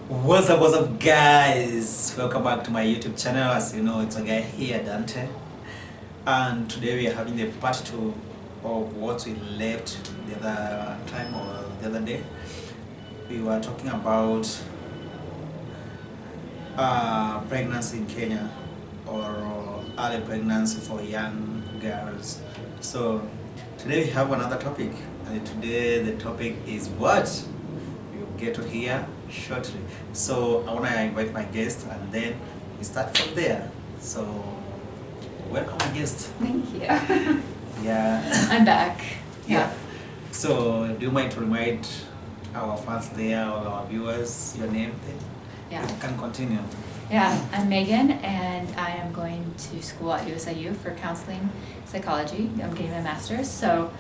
What's up, guys? Welcome back to my YouTube channel. As you know, it's a guy here, Dante. And today we are having the part two of what we left the other time or the other day. We were talking about pregnancy in Kenya or early pregnancy for young girls. So today we have another topic, and today the topic is what you get to hear shortly. So I want to invite my guest, and then we start from there. So welcome, my guest. Thank you. Yeah. I'm back. Yeah. So do you mind to remind our fans there or our viewers your name? Then Yeah. you can continue. Yeah, I'm Megan, and I am going to school at USIU for counseling psychology. I'm getting my master's. So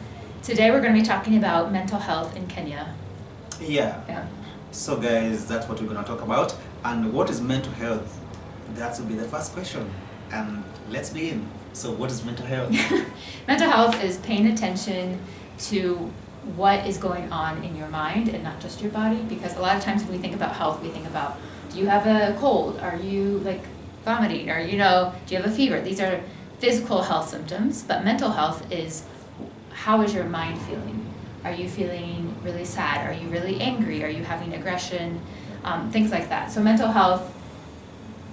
today we're going to be talking about mental health in Kenya. Yeah. Yeah. So guys, that's what we're gonna talk about. And what is mental health? That will be the first question. And let's begin. So what is mental health? Mental health is paying attention to what is going on in your mind and not just your body, because a lot of times when we think about health, we think about, do you have a cold? Are you like vomiting? Or, do you have a fever? These are physical health symptoms, but mental health is, how is your mind feeling? Are you feeling really sad? Are you really angry? Are you having aggression? Things like that. So mental health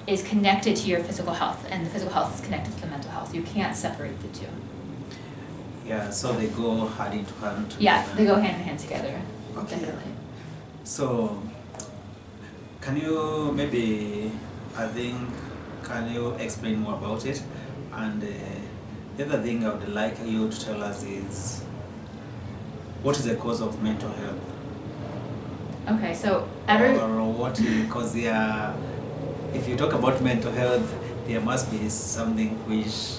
is connected to your physical health, and the physical health is connected to the mental health. You can't separate the two. Yeah, so they go hand in hand together. Yeah, they go hand in hand together. Okay. Definitely. So can you maybe, can you explain more about it? And the other thing I would like you to tell us is, what is the cause of mental health? Okay, so Or what, because if you talk about mental health, there must be something which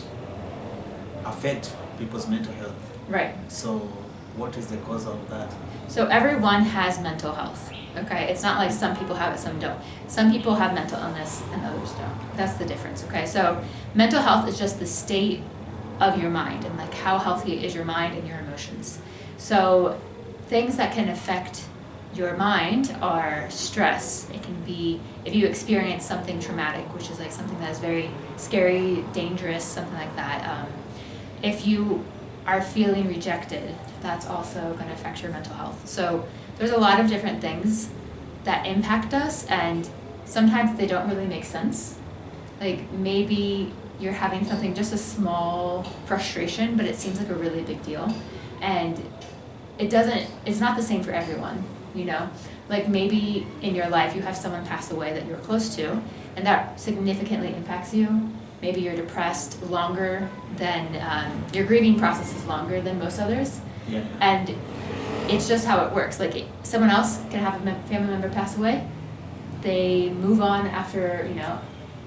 affect people's mental health. right. So what is the cause of that? So everyone has mental health. Okay, it's not like some people have it, some don't. Some people have mental illness and others don't. That's the difference. Okay, so mental health is just the state of your mind and like how healthy is your mind and your emotions. So things that can affect your mind are stress. It can be if you experience something traumatic, which is like something that is very scary, dangerous, something like that. If you are feeling rejected, that's also going to affect your mental health. So there's a lot of different things that impact us, and sometimes they don't really make sense. Like maybe you're having something, just a small frustration, but it seems like a really big deal. And it's not the same for everyone, Like maybe in your life you have someone pass away that you're close to, and that significantly impacts you. Maybe you're depressed longer than, your grieving process is longer than most others. Yeah. And it's just how it works. Like someone else can have a family member pass away, they move on after,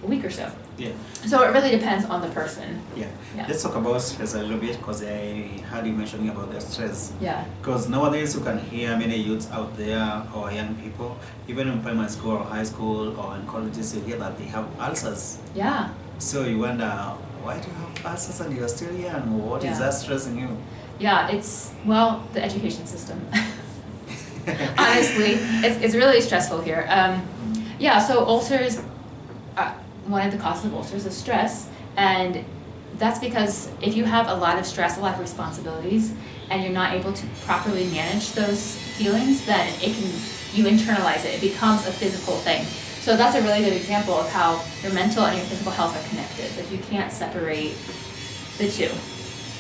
a week or so. Yeah. So it really depends on the person. Yeah. Yeah. Let's talk about stress a little bit, because I heard you mentioning about the stress. Yeah. Because nowadays you can hear many youths out there or young people, even in primary school or high school or in colleges, you hear that they have ulcers. Yeah. So you wonder, why do you have ulcers and you're still young? What is that stressing you? Yeah, it's, the education system. Honestly, it's really stressful here. So ulcers, one of the causes of ulcers is stress, and that's because if you have a lot of stress, a lot of responsibilities, and you're not able to properly manage those feelings, then you internalize it. It becomes a physical thing. So that's a really good example of how your mental and your physical health are connected. Like you can't separate the two.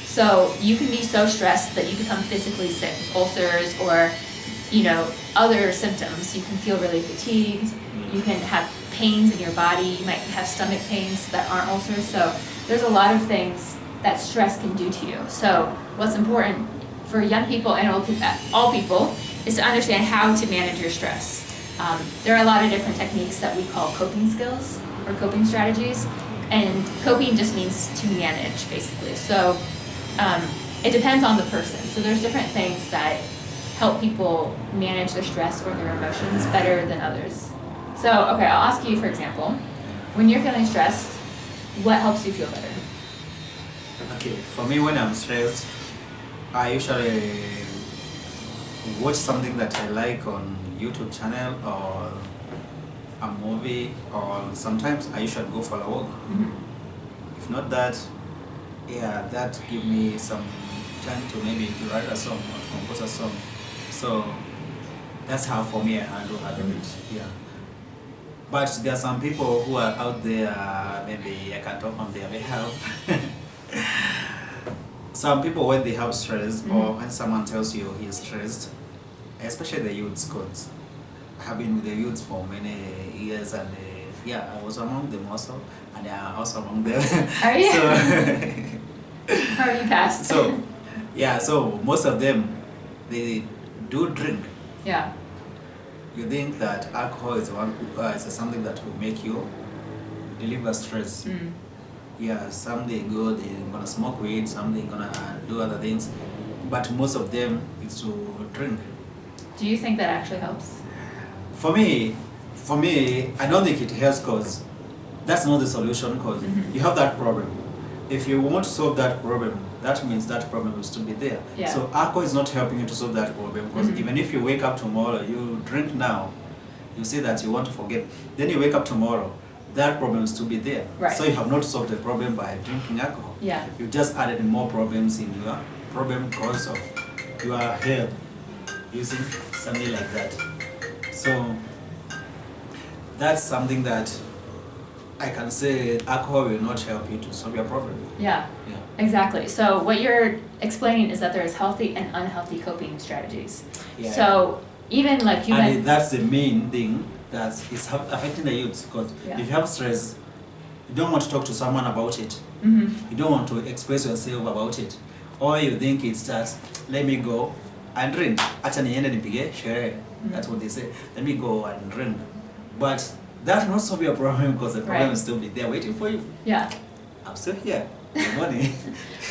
So you can be so stressed that you become physically sick with ulcers or, other symptoms. You can feel really fatigued. You can have pains in your body. You might have stomach pains that aren't ulcers. So there's a lot of things that stress can do to you. So what's important for young people and all people is to understand how to manage your stress. There are a lot of different techniques that we call coping skills or coping strategies. And coping just means to manage, basically. So it depends on the person. So there's different things that help people manage their stress or their emotions better than others. So, okay, I'll ask you, for example, when you're feeling stressed, what helps you feel better? Okay, for me, when I'm stressed, I usually watch something that I like on YouTube channel, or coffee, or sometimes I usually go for a walk. Mhm. If not that, yeah, that give me some time to maybe to write a song or to compose a song. So that's how for me I handle it. Yeah. But there are some people who are out there, maybe I can talk on their behalf. Some people, when they have stress or when someone tells you he's stressed, especially the youths, because I have been with the youths for many years, and yeah, I was among them also, and they are also among them. Are you? So, How are you passed? so, yeah, so most of them, they do drink. Yeah. You think that alcohol is is something that will make you deliver stress. Mm. Yeah, some they go, they're gonna smoke weed, some they gonna do other things, but most of them is to drink. Do you think that actually helps? For me, I don't think it helps, because that's not the solution, because Mhm. you have that problem. If you want to solve that problem, that means that problem will still be there. Yeah. So alcohol is not helping you to solve that problem, because Mhm. even if you wake up tomorrow, you drink now, you say that you want to forget, then you wake up tomorrow, that problem will still be there. Right. So you have not solved the problem by drinking alcohol. Yeah. You just added more problems in your problem because of your health, using something like that. So that's something that I can say alcohol will not help you to solve your problem. Yeah. Yeah. Exactly. So what you're explaining is that there's healthy and unhealthy coping strategies. Yeah. So even like you And that's the main thing that is affecting the youth, because Yeah. if you have stress, you don't want to talk to someone about it. Mhm. You don't want to express yourself about it. Or you think it's just, let me go and drink. Acha niende nipige sherehe. That's what they say. Let me go and drink. But that not solve your problem, because the problem Right. will still be there waiting for you. Yeah. I'm still here. Good morning.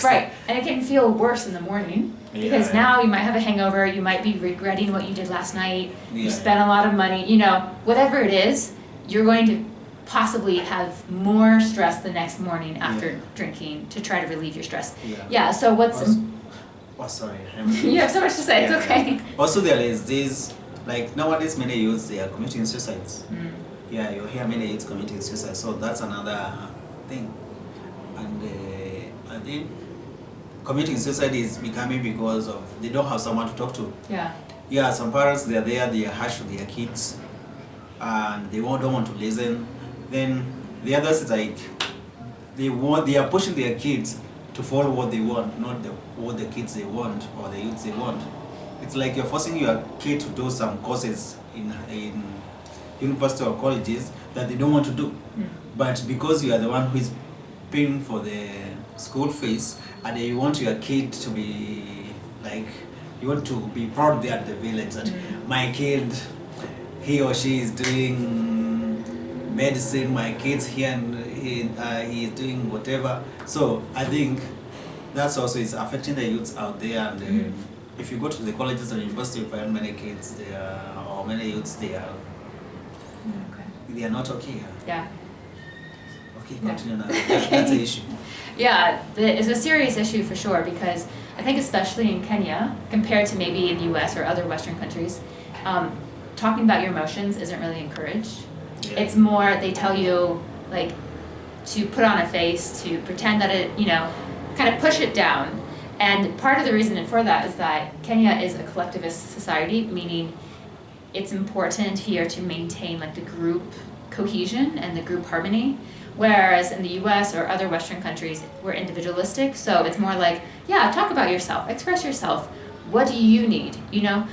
Right. And it can feel worse in the morning because Yeah. now you might have a hangover, you might be regretting what you did last night, you Yeah. spent a lot of money, you know, whatever it is, you're going to possibly have more stress the next morning after Yeah. drinking to try to relieve your stress. Yeah. Yeah, so what's Also- Oh, sorry. you have so much to say, Yeah. it's okay. Also, there is this, like nowadays, many youths, they are committing suicides. Mm. Yeah, you hear many youths committing suicide, so that's another thing. And I think committing suicide is becoming because of they don't have someone to talk to. Yeah. Yeah, some parents, they are there, they are harsh to their kids, and they don't want to listen. Then the others is like they are pushing their kids to follow what they want, not what the kids they want or the youths they want. It's like you're forcing your kid to do some courses in university or colleges that they don't want to do. Mm. But because you are the one who is paying for the school fees, and you want your kid to be like, you want to be proud there at the village that my kid, he or she is doing medicine, my kid's here and he is doing whatever. So I think that's also is affecting the youths out there. And if you go to the colleges and university, you find many kids there or many youths there. Okay. They are not okay. Yeah. Okay, Yeah. continue now. That's the issue. Yeah, it's a serious issue for sure because I think especially in Kenya, compared to maybe in the US or other Western countries, talking about your emotions isn't really encouraged. Yeah. It's more, they tell you like to put on a face, to pretend that it, you know, kind of push it down. And part of the reason for that is that Kenya is a collectivist society, meaning it's important here to maintain like the group cohesion and the group harmony. Whereas in the US or other Western countries, we're individualistic. So it's more like, yeah, talk about yourself, express yourself. What do you need, you know?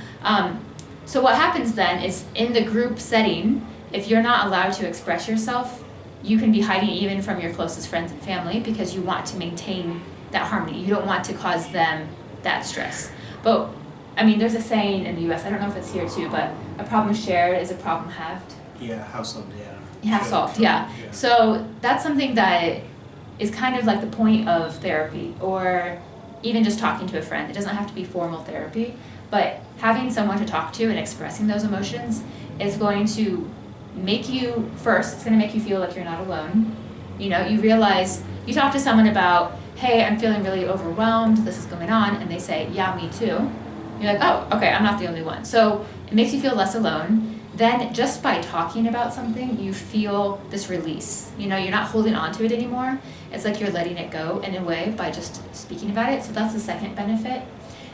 So what happens then is in the group setting, if you're not allowed to express yourself, you can be hiding even from your closest friends and family because you want to maintain that harmony. You don't want to cause them that stress. But I mean, there's a saying in the US, I don't know if it's here too, but a problem shared is a problem halved. Yeah, have some there. Half solved, yeah. So that's something that is kind of like the point of therapy or even just talking to a friend. It doesn't have to be formal therapy, but having someone to talk to and expressing those emotions is going to make you, first, it's going to make you feel like you're not alone. You know, you realize, you talk to someone about, hey, I'm feeling really overwhelmed, this is going on, and they say, yeah, me too. You're like, oh, okay, I'm not the only one. So it makes you feel less alone. then just by talking about something, you feel this release. You know, you're not holding on to it anymore. It's like you're letting it go in a way by just speaking about it. So that's the second benefit.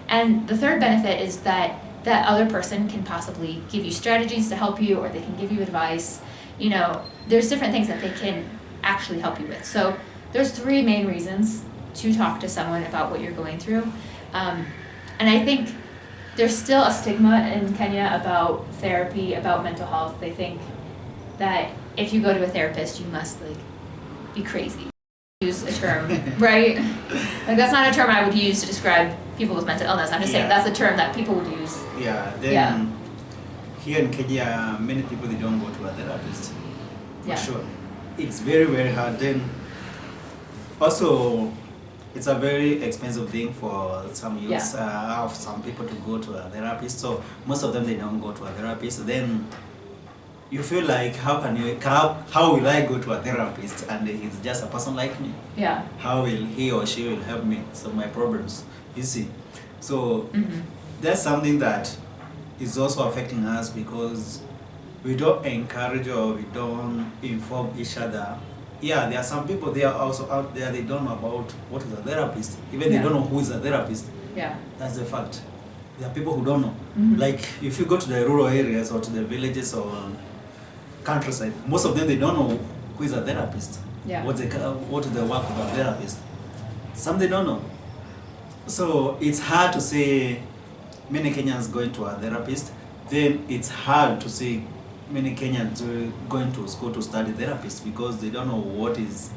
And the third benefit is that that other person can possibly give you strategies to help you, or they can give you advice. You know, there's different things that they can actually help you with. So there's three main reasons to talk to someone about what you're going through. And I think there's still a stigma in Kenya about therapy, about mental health. They think that if you go to a therapist, you must like be crazy. Use a term, right? Like that's not a term I would use to describe people with mental illness. I'm just saying that's a term that people would use. Yeah. Then here in Kenya, many people they don't go to a therapist. For sure, it's very very hard. Then also, it's a very expensive thing for some youths, of some people to go to a therapist. So most of them they don't go to a therapist. Then you feel like how will I go to a therapist and he's just a person like me? Yeah. How will he or she will help me solve my problems? You see, so that's something that is also affecting us because we don't encourage or we don't inform each other. Yeah, there are some people they are also out there, they don't know about what is a therapist. Even they don't know who is a therapist. Yeah. That's the fact. There are people who don't know. Like if you go to the rural areas or to the villages or countryside, most of them they don't know who is a therapist. Yeah. What is the work of a therapist? Some they don't know. So it's hard to say many Kenyans going to a therapist. Then it's hard to say many Kenyans going to school to study therapist because they don't know what is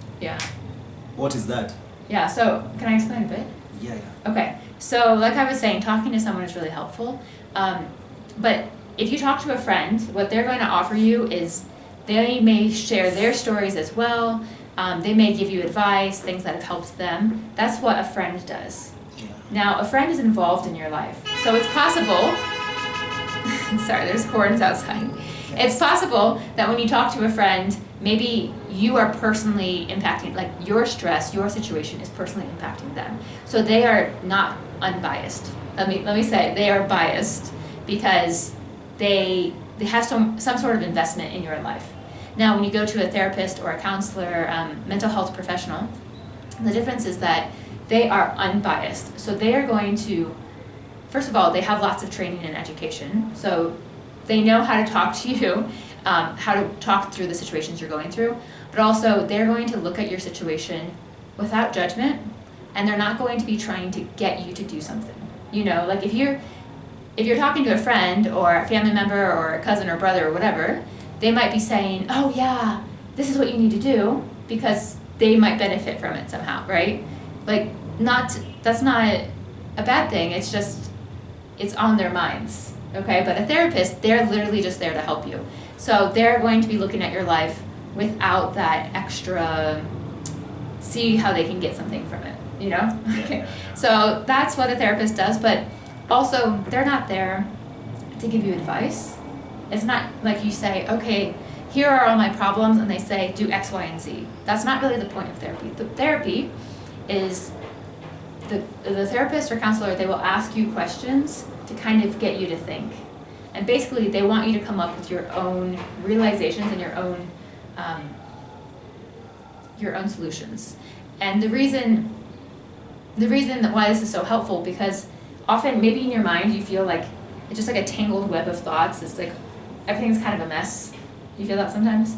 that. Yeah, so can I explain a bit? Yeah. Okay, so like I was saying, talking to someone is really helpful. But if you talk to a friend, what they're going to offer you is they may share their stories as well. They may give you advice, things that have helped them. That's what a friend does. Yeah. Now, a friend is involved in your life. So it's possible, sorry, there's horns outside. It's possible that when you talk to a friend, maybe you are personally impacting, like your stress, your situation is personally impacting them. So they are not unbiased. Let me say, they are biased because they have some sort of investment in your life. Now, when you go to a therapist or a counselor, mental health professional, the difference is that they are unbiased. So they are going to, first of all, they have lots of training and education. So they know how to talk to you, how to talk through the situations you're going through, but also they're going to look at your situation without judgment, and they're not going to be trying to get you to do something. You know, like if you're talking to a friend or a family member or a cousin or brother or whatever, they might be saying, oh yeah, this is what you need to do, because they might benefit from it somehow, right? Like, that's not a bad thing, it's just, it's on their minds. Okay, but a therapist, they're literally just there to help you. So they're going to be looking at your life without that extra, see how they can get something from it, you know? Okay. So that's what a therapist does, but also they're not there to give you advice. It's not like you say, okay, here are all my problems, and they say, do X, Y, and Z. That's not really the point of therapy. The therapy is the therapist or counselor, they will ask you questions to kind of get you to think. And basically, they want you to come up with your own realizations and your own solutions. And the reason that why this is so helpful, because often maybe in your mind you feel like it's just like a tangled web of thoughts. It's like everything's kind of a mess. You feel that sometimes?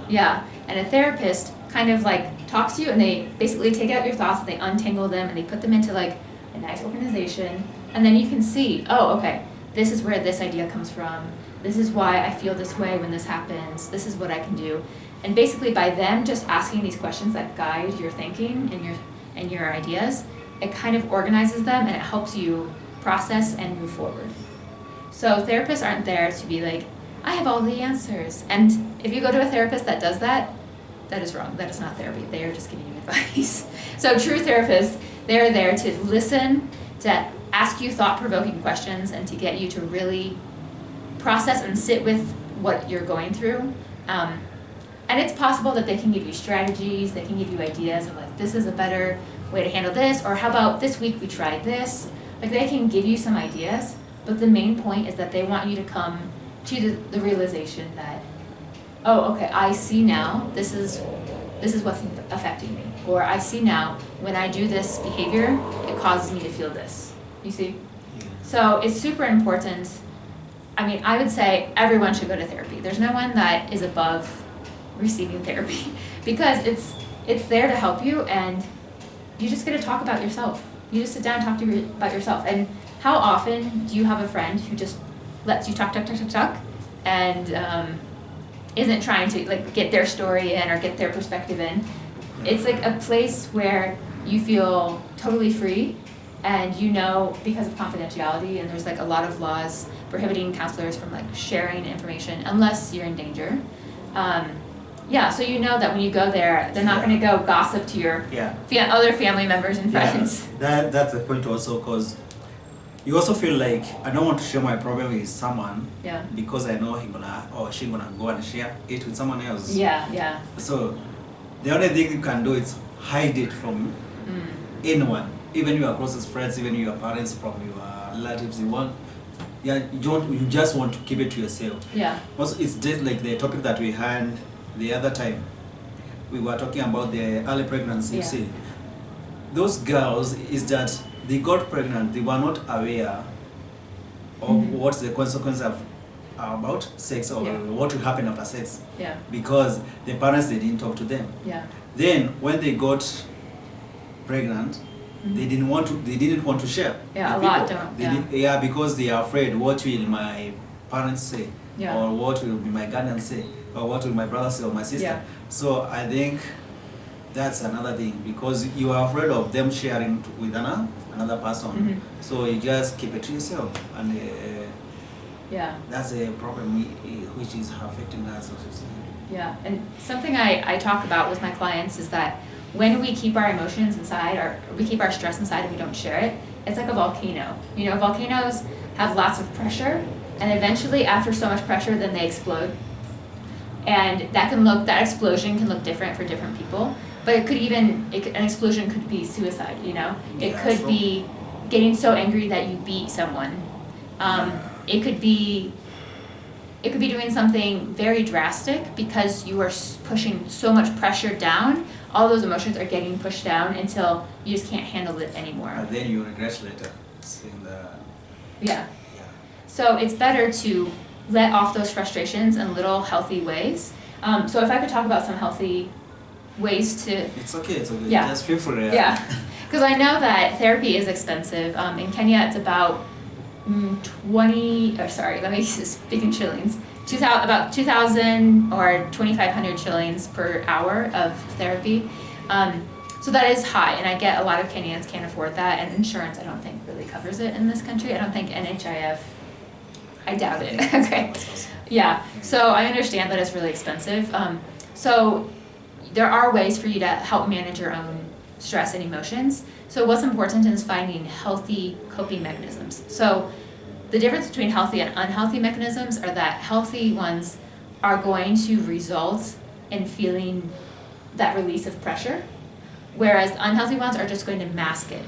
Yeah. And a therapist kind of like talks to you, and they basically take out your thoughts and they untangle them and they put them into like a nice organization. And then you can see, oh, okay, this is where this idea comes from. This is why I feel this way when this happens. This is what I can do. And basically by them just asking these questions that guide your thinking and your ideas, it kind of organizes them and it helps you process and move forward. So therapists aren't there to be like, I have all the answers. And if you go to a therapist that does that, that is wrong. That is not therapy. They are just giving you advice. So true therapists, they're there to listen, to ask you thought-provoking questions, and to get you to really process and sit with what you're going through. And it's possible that they can give you strategies, they can give you ideas of like, this is a better way to handle this, or how about this week we tried this. Like they can give you some ideas, but the main point is that they want you to come to the realization that, oh, okay, I see now, this is what's affecting me. Or I see now, when I do this behavior, it causes me to feel this. You see? Yeah. So it's super important. I mean, I would say everyone should go to therapy. There's no one that is above receiving therapy because it's there to help you, and you just get to talk about yourself. You just sit down and talk about yourself. And how often do you have a friend who just lets you talk, and isn't trying to like get their story in or get their perspective in? It's like a place where you feel totally free, and you know, because of confidentiality, and there's like a lot of laws prohibiting counselors from like sharing information unless you're in danger. Yeah, so you know that when you go there, they're not going to go gossip to your other family members and friends. Yeah, that's the point also, because you also feel like I don't want to share my problem with someone because I know he's gonna or she's gonna go and share it with someone else. Yeah. So the only thing you can do is hide it from anyone, even your closest friends, even your parents, from your relatives. You just want to keep it to yourself. Yeah. Also, it's just like the topic that we had the other time. We were talking about the early pregnancy. Yeah. See, those girls is that they got pregnant. They were not aware of what's the consequence of about sex or what will happen after sex. Yeah. Because the parents, they didn't talk to them. Yeah. Then when they got pregnant, they didn't want to share. Yeah, with a lot people. don't. Because they are afraid, what will my parents say? Yeah. Or what will be my guardian say? Or what will my brother say or my sister? Yeah. So I think that's another thing, because you are afraid of them sharing with another person. So you just keep it to yourself, and that's a problem which is affecting us also. Yeah, and something I talk about with my clients is that when we keep our emotions inside, or we keep our stress inside and we don't share it, it's like a volcano. You know, volcanoes have lots of pressure, and eventually after so much pressure, then they explode. And that explosion can look different for different people, but an explosion could be suicide, you know? It could be getting so angry that you beat someone. It could be doing something very drastic because you are pushing so much pressure down. All those emotions are getting pushed down until you just can't handle it anymore. And then you regret later seeing the... Yeah. So it's better to let off those frustrations in little healthy ways. So if I could talk about some healthy ways to... It's okay. Yeah. Just feel free. Yeah. Because I know that therapy is expensive. In Kenya, it's about let me speak in shillings. About 2,000 or 2,500 shillings per hour of therapy. So that is high, and I get a lot of Kenyans can't afford that, and insurance I don't think really covers it in this country. I don't think NHIF, I doubt it. Okay. Yeah, so I understand that it's really expensive. So there are ways for you to help manage your own stress and emotions. So what's important is finding healthy coping mechanisms. So the difference between healthy and unhealthy mechanisms are that healthy ones are going to result in feeling that release of pressure, whereas unhealthy ones are just going to mask it.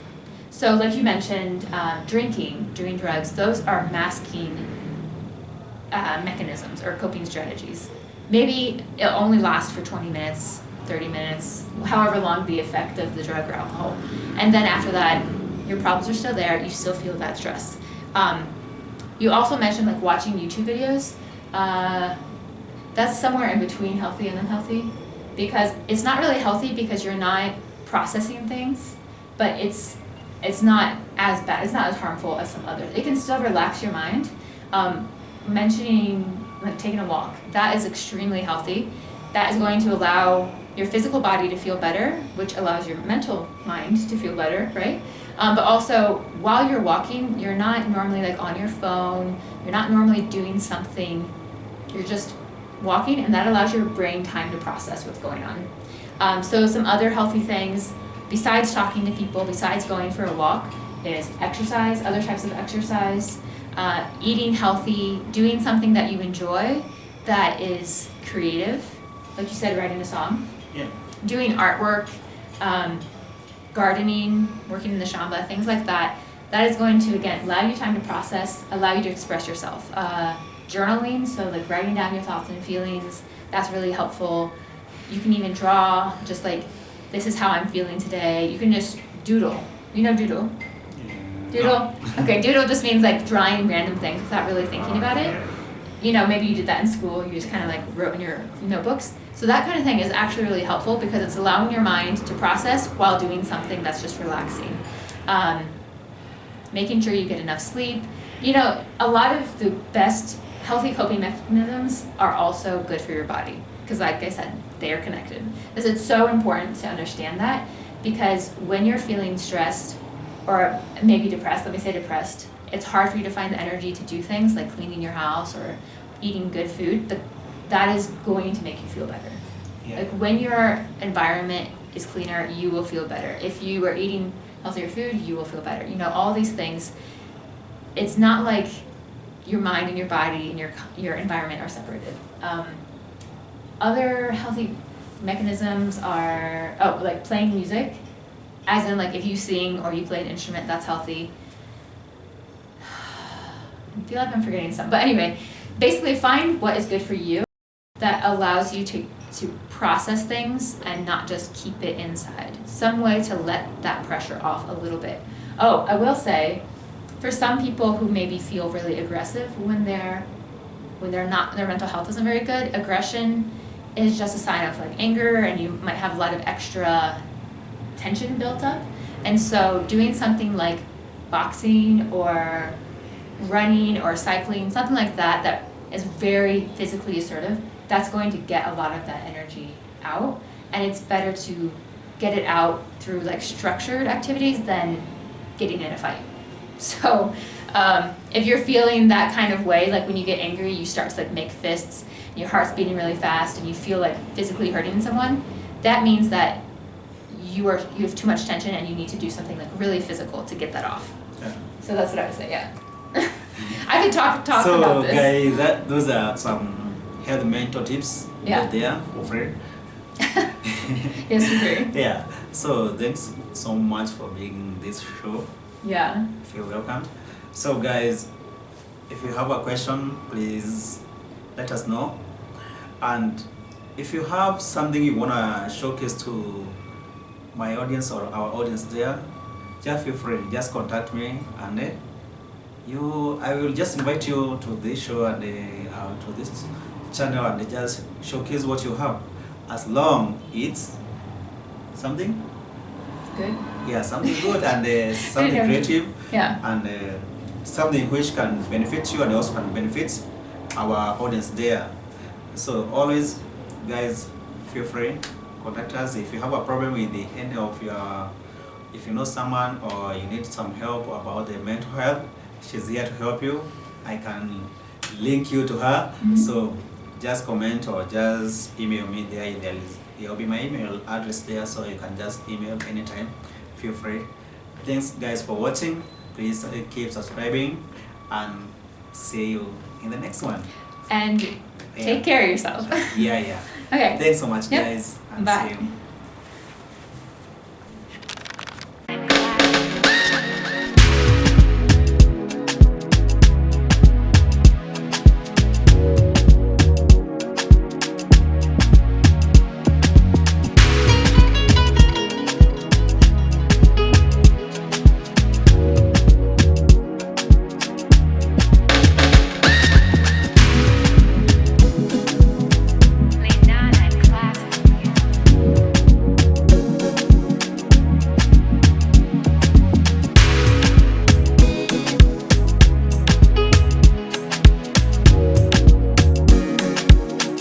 So like you mentioned, drinking, doing drugs, those are masking mechanisms or coping strategies. Maybe it'll only last for 20 minutes, 30 minutes, however long the effect of the drug or alcohol. And then after that, your problems are still there, you still feel that stress. You also mentioned like watching YouTube videos. That's somewhere in between healthy and unhealthy, because it's not really healthy because you're not processing things, but it's not as bad, it's not as harmful as some others. It can still relax your mind. Mentioning like taking a walk, that is extremely healthy. That is going to allow your physical body to feel better, which allows your mental mind to feel better, right? But also, while you're walking, you're not normally like on your phone, you're not normally doing something, you're just walking, and that allows your brain time to process what's going on. So some other healthy things, besides talking to people, besides going for a walk, is exercise, other types of exercise, eating healthy, doing something that you enjoy that is creative, like you said, writing a song, doing artwork, gardening, working in the shamba, things like that. That is going to, again, allow you time to process, allow you to express yourself. journaling, so like writing down your thoughts and feelings, that's really helpful. You can even draw, just like, this is how I'm feeling today. You can just doodle. You know doodle? Doodle? Okay, doodle just means like drawing random things without really thinking about it. You know, maybe you did that in school, you just kind of like wrote in your notebooks. So that kind of thing is actually really helpful because it's allowing your mind to process while doing something that's just relaxing. Making sure you get enough sleep. You know, a lot of the best healthy coping mechanisms are also good for your body because, like I said, they are connected. Because it's so important to understand that, because when you're feeling stressed or maybe depressed, let me say depressed, it's hard for you to find the energy to do things like cleaning your house or eating good food, but that is going to make you feel better. Yeah. Like when your environment is cleaner, you will feel better. If you are eating healthier food, you will feel better. You know, all these things, it's not like your mind and your body and your environment are separated. Other healthy mechanisms are, like playing music, as in like if you sing or you play an instrument, that's healthy. I feel like I'm forgetting some, but anyway, basically find what is good for you that allows you to process things and not just keep it inside. Some way to let that pressure off a little bit. Oh, I will say, for some people who maybe feel really aggressive when their mental health isn't very good, aggression is just a sign of like anger, and you might have a lot of extra tension built up. And so doing something like boxing or running or cycling, something like that that is very physically assertive, that's going to get a lot of that energy out. And it's better to get it out through like structured activities than getting in a fight. So if you're feeling that kind of way, like when you get angry, you start to like make fists, and your heart's beating really fast, and you feel like physically hurting someone, that means that you have too much tension and you need to do something like really physical to get that off. Yeah. So that's what I would say, yeah. I could talk So about this. guys, those are some health mental tips Yeah. out there for free. Yes, agree. Yeah. So thanks so much for being in this show. Yeah. Feel welcome. So guys, if you have a question, please let us know. And if you have something you wanna showcase to my audience or our audience there, just feel free. Just contact me, and I will just invite you to this show and to this channel, and just showcase what you have, as long it's something. Good. Yeah, something good and something creative, Yeah. and something which can benefit you and also can benefit our audience there. So always, guys, feel free, contact us if you have a problem with any of your, if you know someone or you need some help about the mental health, she's here to help you. I can link you to her. Mhm. So just comment or just email me there. There will be my email address there, so you can just email anytime. Feel free. Thanks guys for watching. Please keep subscribing, and see you in the next one. And take care of yourself. Yeah. Okay. Thanks so much, Yep. guys, and Bye. see you.